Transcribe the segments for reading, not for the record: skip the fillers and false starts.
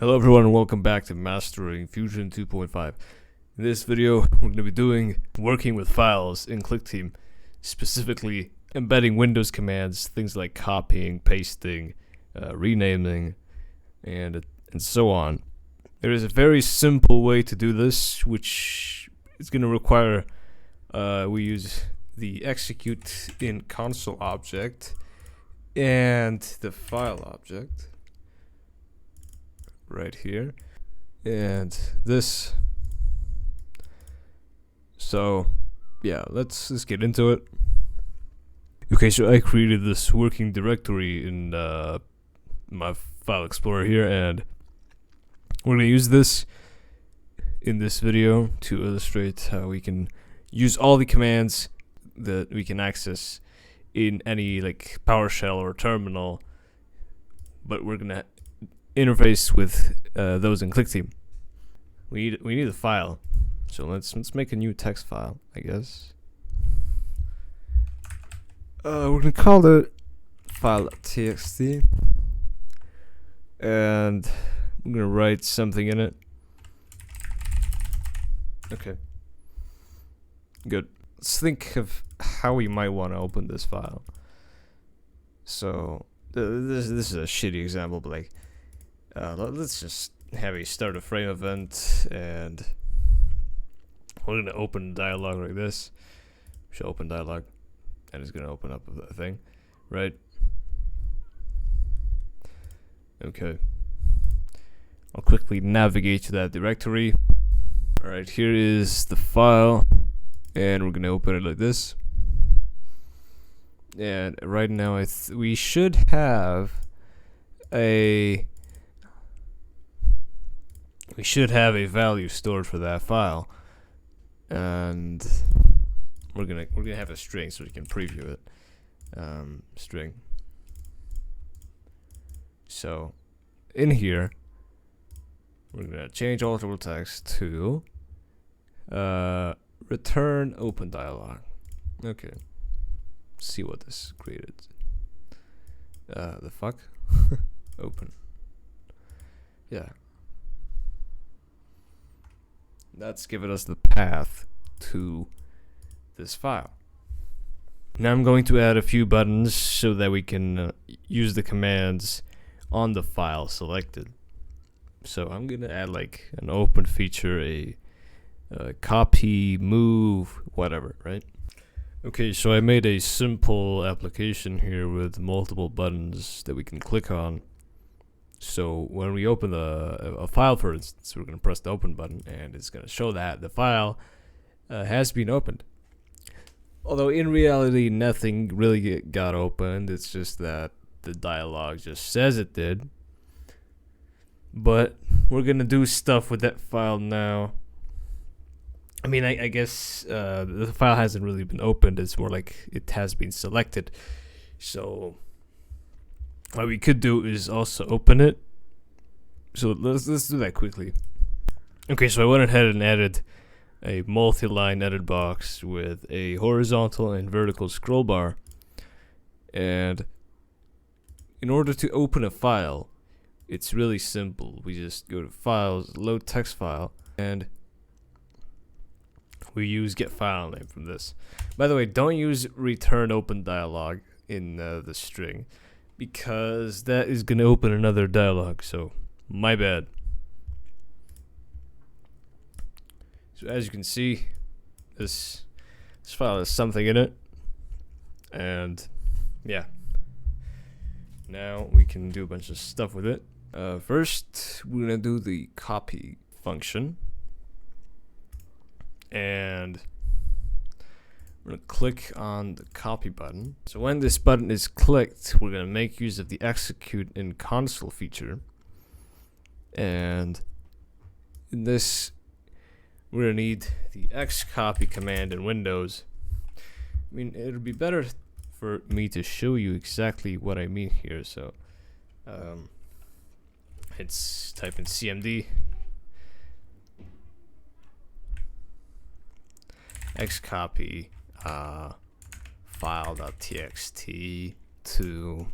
Hello everyone and welcome back to Mastering Fusion 2.5. In this video, we're going to be working with files in ClickTeam, specifically embedding Windows commands, things like copying, pasting, renaming, and so on. There is a very simple way to do this, which is going to require we use the execute in console object and the file object right here, and this. So yeah, let's get into it. Okay, so I created this working directory in my file explorer here, and we're gonna use this in this video to illustrate how we can use all the commands that we can access in any like PowerShell or terminal, but we're gonna interface with those in ClickTeam. We need a file, so let's make a new text file, I guess. We're gonna call it file.txt, and I'm gonna write something in it. Okay, good. Let's think of how we might want to open this file. So this is a shitty example, but like, let's just have a start a frame event, and we're gonna open dialog like this. Should open dialog, and it's gonna open up a thing, right? Okay. I'll quickly navigate to that directory. All right, here is the file, and we're gonna open it like this. And right now, we should have a value stored for that file, and we're gonna have a string so we can preview it. String. So in here, we're gonna change alternate text to return open dialog. Okay. See what this created. The fuck? Open. Yeah. That's given us the path to this file. Now I'm going to add a few buttons so that we can use the commands on the file selected. So I'm gonna add like an open feature, a copy, move, whatever, right? Okay, so I made a simple application here with multiple buttons that we can click on. So when we open a file, for instance, we're going to press the open button, and it's going to show that the file has been opened. Although in reality, nothing really got opened. It's just that the dialog just says it did. But we're going to do stuff with that file now. I mean, I guess the file hasn't really been opened. It's more like it has been selected. So what we could do is also open it. So let's do that quickly. Okay, so I went ahead and added a multi-line edit box with a horizontal and vertical scroll bar. And in order to open a file, it's really simple. We just go to Files, Load Text File, and we use Get File Name from this. By the way, don't use Return Open Dialog in the string, because that is going to open another dialog, so my bad. So as you can see, this file has something in it, and yeah, now we can do a bunch of stuff with it. First, we're going to do the copy function, and we're going to click on the copy button. So when this button is clicked, we're going to make use of the execute in console feature. And in this, we're going to need the xcopy command in Windows. I mean, it would be better for me to show you exactly what I mean here. So it's type in cmd xcopy file.txt to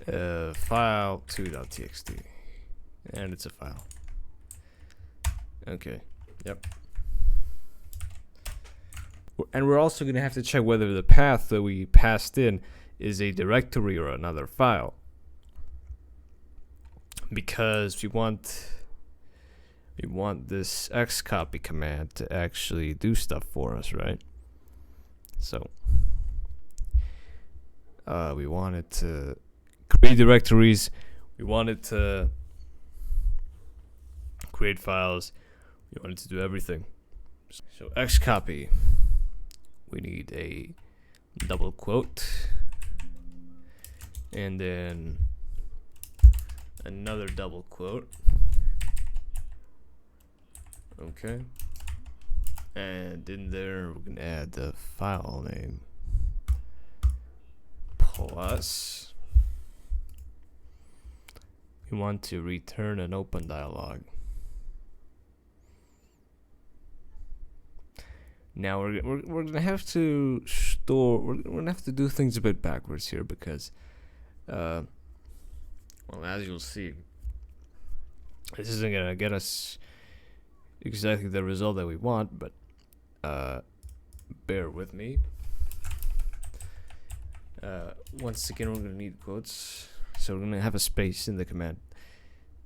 file2.txt, and it's a file. Okay. Yep. And we're also going to have to check whether the path that we passed in is a directory or another file, because we want this xcopy command to actually do stuff for us, right? So we wanted to create directories, we wanted to create files, we wanted to do everything. So xcopy, we need a double quote, and then another double quote. Okay. And in there, we're going to add the file name plus we want to return an open dialog. Now we're gonna have to store. We're gonna have to do things a bit backwards here because, well, as you'll see, this isn't gonna get us exactly the result that we want. But bear with me. Once again, we're gonna need quotes, so we're gonna have a space in the command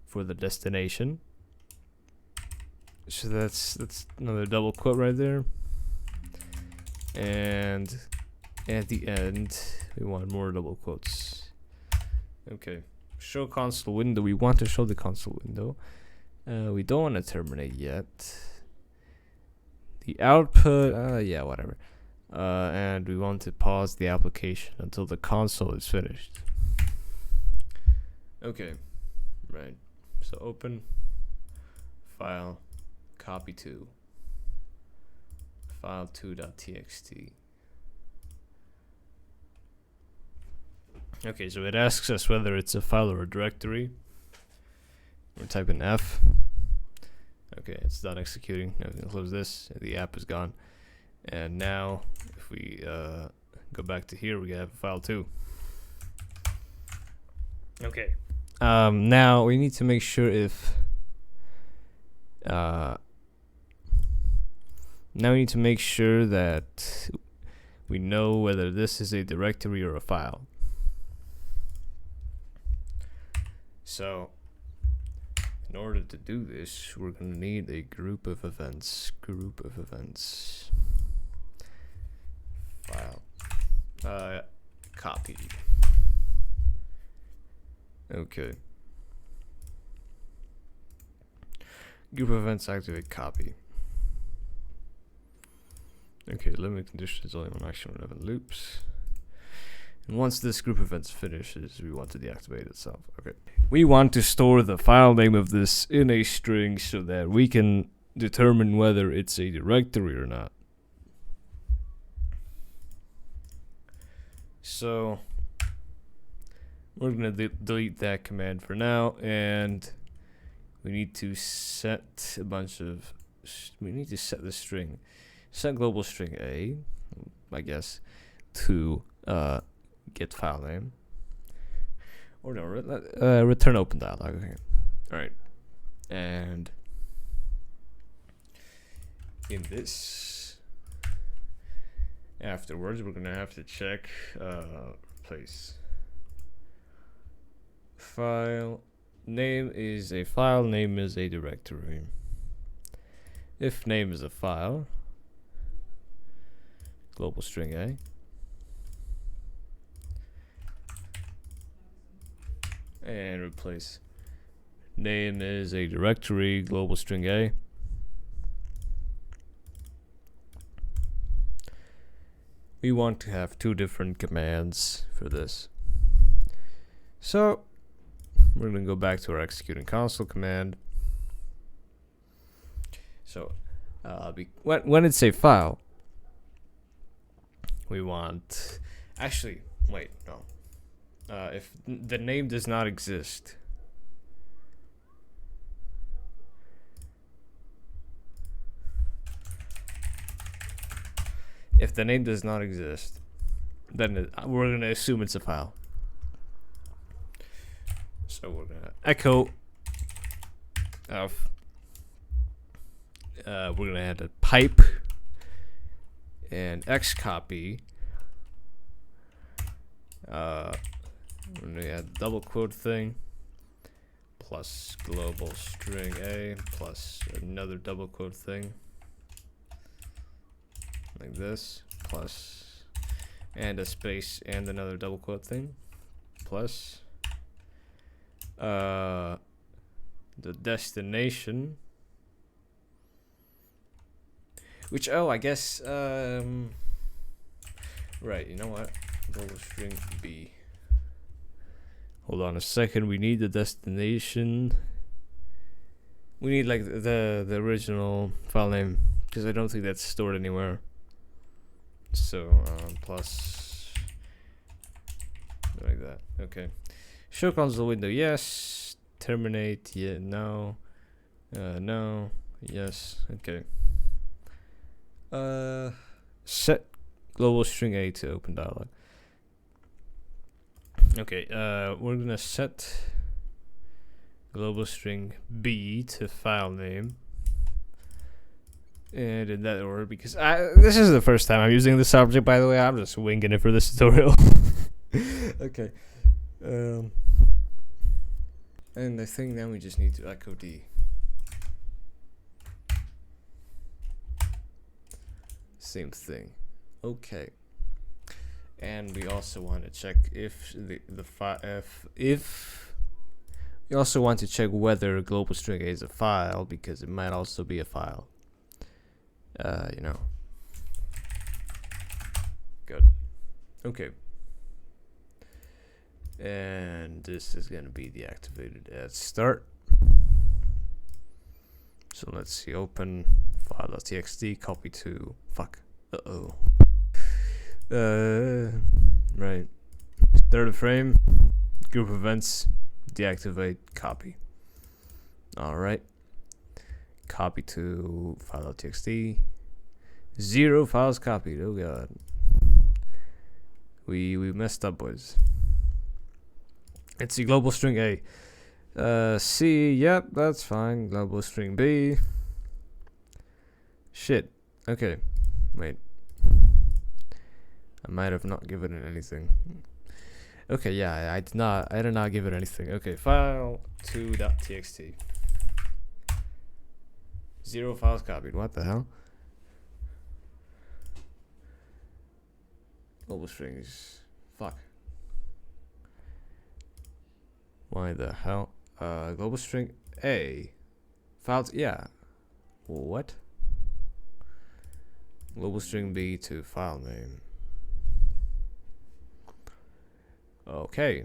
for the destination. So that's another double quote right there. And at the end, we want more double quotes. Okay, show console window. We want to show the console window. We don't want to terminate yet. The output, yeah, whatever. And we want to pause the application until the console is finished. Okay, right. So open, file, copy to. File2.txt. Okay, so it asks us whether it's a file or a directory. We're typing F. Okay, it's done executing. Now we can close this. The app is gone. And now, if we go back to here, we have file2. Okay. Now we need to make sure if now we need to make sure that we know whether this is a directory or a file. So in order to do this, we're going to need a group of events. File. Copy. Okay. Group of events activate copy. Okay, limit condition is only one action when event loops. And once this group events finishes, we want to deactivate itself. Okay. We want to store the file name of this in a string so that we can determine whether it's a directory or not. So we're going to delete that command for now, and we need to set a bunch of the string. Set global string A, I guess, to get file name. Or no, return open dialog. Okay. Alright. And in this, afterwards, we're going to have to check place. File name is a file, name is a directory. If name is a file, global string A. And replace name is a directory, global string A. We want to have two different commands for this. So we're going to go back to our executing console command. So when it's a file, we want, actually, wait, no. If the name does not exist, then we're going to assume it's a file. So we're gonna echo of. We're gonna add a pipe and X copy. We're gonna add double quote thing plus global string A plus another double quote thing like this plus and a space and another double quote thing plus the destination, which I guess right, you know what, global string B. Hold on a second, we need the destination. We need like the original file name because I don't think that's stored anywhere. So plus like that. Okay. Show console window, yes. Terminate, yeah, no. No, yes. Okay. Set global string A to open dialog. Okay, we're gonna set global string B to file name, and in that order, because this is the first time I'm using this object, by the way. I'm just winging it for this tutorial. Okay, and I think then we just need to echo D. Same thing. Okay. And we also want to check if if we also want to check whether global string A is a file, because it might also be a file. You know. Good. Okay. And this is gonna be deactivated at start. So let's see. Open file.txt. Copy to right. Start a frame, group events, deactivate, copy. Alright. Copy to file.txt. 0 files copied. Oh god. We messed up, boys. Let's see, global string A. C, yep, that's fine. Global string B. Shit. Okay. Wait. I might have not given it anything. Okay, yeah, I did not give it anything. Okay, file2.txt. 0 files copied. What the hell? Global strings. Fuck. Why the hell? Global string A. Files, yeah. What? Global string B to file name. Okay.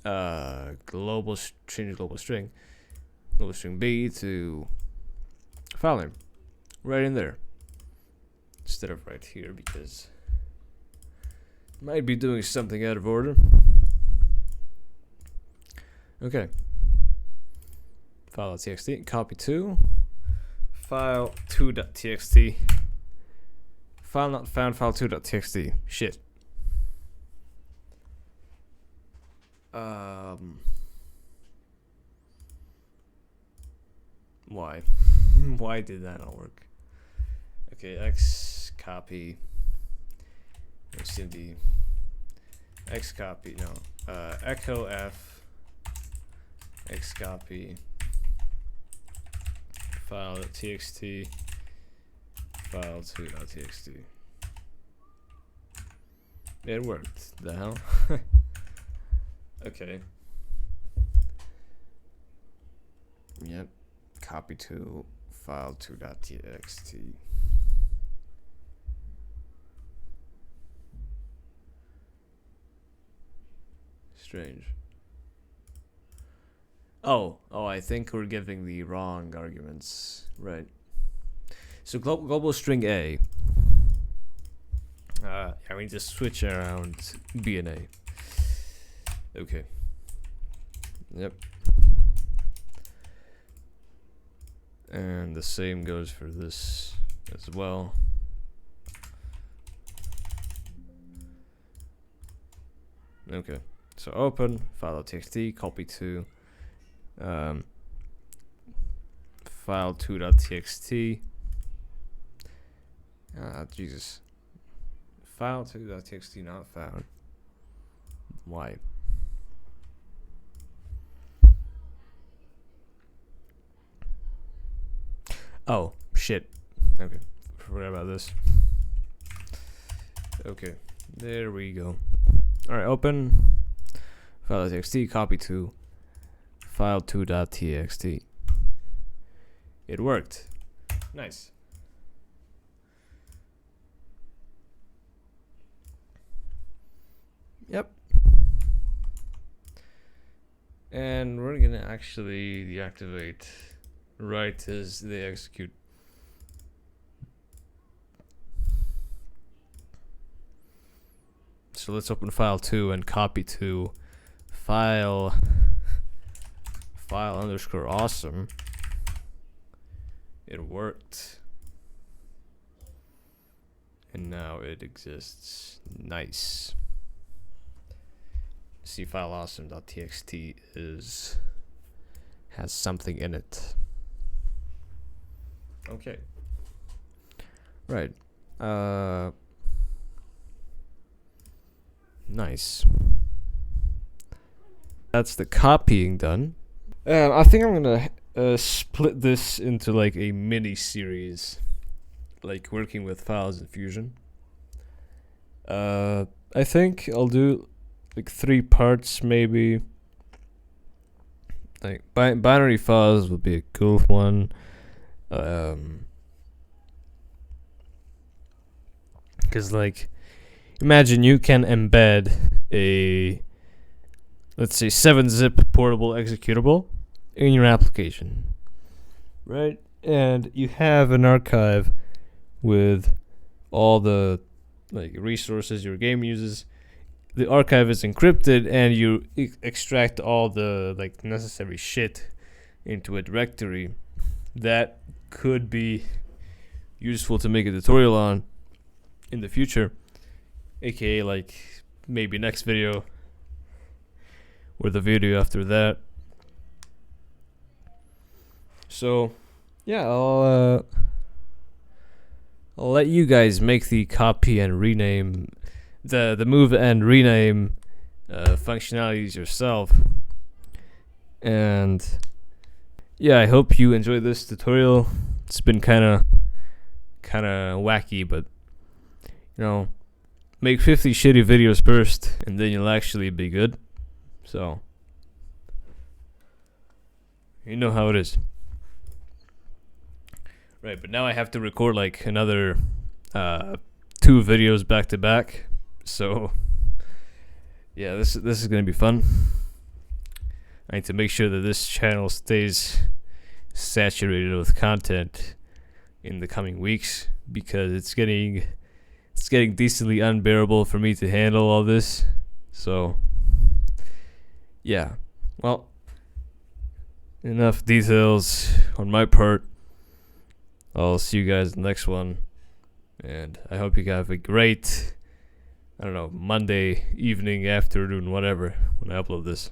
Change global string B to file name. Right in there. Instead of right here, because might be doing something out of order. Okay. File.txt, copy to file2.txt. File not found, file2.txt. Shit. Why? Why did that not work? Okay, X copy. Cindy. X copy, no. Echo F. X copy. File.txt. File2.txt. It worked. The hell? Okay. Yep. Copy to file2.txt. Strange. Oh, I think we're giving the wrong arguments. Right. So global string A. Yeah, we need to switch around B and A. Okay. Yep. And the same goes for this as well. Okay. So open file.txt, copy to file2.txt. Jesus. File2.txt not found. Why? Oh, shit. Okay, forgot about this. Okay, there we go. Alright, open file.txt, copy to file2.txt. It worked. Nice. Yep. And we're gonna actually deactivate right as they execute. So let's open file 2 and copy to file underscore awesome. It worked. And now it exists. Nice. See, file awesome.txt has something in it. Okay. Right. Nice. That's the copying done. I think I'm gonna split this into like a mini series, like working with files in Fusion. I think I'll do like 3 parts maybe. Like binary files would be a cool one. Because like, imagine you can embed a, let's say, 7-zip portable executable in your application, right? And you have an archive with all the like resources your game uses. The archive is encrypted, and you extract all the like necessary shit into a directory that could be useful to make a tutorial on in the future, aka like maybe next video or the video after that. So yeah, I'll let you guys make the copy and rename the move and rename functionalities yourself. And yeah, I hope you enjoyed this tutorial. It's been kind of wacky, but you know, make 50 shitty videos first, and then you'll actually be good. So you know how it is. Right, but now I have to record like another 2 videos back to back. So yeah, this is gonna be fun. I need to make sure that this channel stays saturated with content in the coming weeks, because it's getting decently unbearable for me to handle all this. So yeah, well, enough details on my part. I'll see you guys in the next one, and I hope you have a great, I don't know, Monday evening, afternoon, whatever, when I upload this.